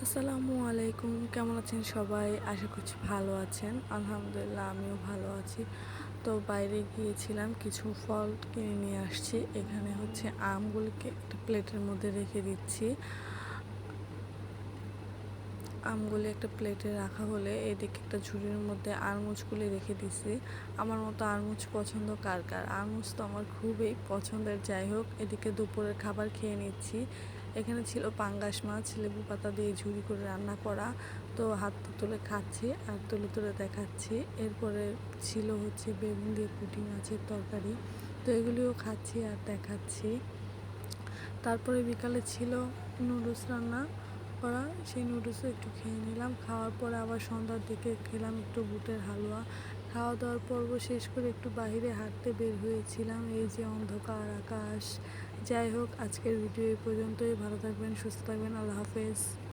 আসসালামু আলাইকুম, কেমন আছেন সবাই? আশা করছি ভালো আছেন। আলহামদুলিল্লাহ আমিও ভালো আছি। তো বাইরে গিয়েছিলাম, কিছু ফল কিনে নিয়ে আসছি। এখানে হচ্ছে আমগুলিকে একটা প্লেটের মধ্যে রেখে দিচ্ছি। আমগুলি একটা প্লেটে রাখা হলে এদিকে একটা ঝুড়ির মধ্যে আরমুজগুলি রেখে দিছি। আমার মতো আরমুজ পছন্দ কার কার? আরমুজ তো আমার খুবই পছন্দের। যাই হোক, এদিকে দুপুরের খাবার খেয়ে নিচ্ছি। এখানে ছিল পাঙ্গাস মাছ, লেবু পাতা দিয়ে ঝুরি করে রান্না করা। তো হাতে তুলে খাচ্ছি আর তুলে তুলে দেখাচ্ছি। এরপরে ছিল হচ্ছে বেগুন দিয়ে পুঁটি মাছের তরকারি। তো এগুলিও খাচ্ছি আর দেখাচ্ছি। তারপরে বিকালে ছিল নুডলস রান্না করা, সেই নুডলসও একটু খেয়ে নিলাম। খাওয়ার পরে আবার সন্ধ্যার দিকে খেলাম একটু বুটের হালুয়া। খাওয়া দাওয়ার পর্ব শেষ করে একটু বাইরে হাঁটতে বের হয়েছিলাম। এই যে অন্ধকার আকাশ। যাই হোক, আজকের ভিডিও এই পর্যন্তই। ভালো থাকবেন, সুস্থ থাকবেন। আল্লাহ হাফেজ।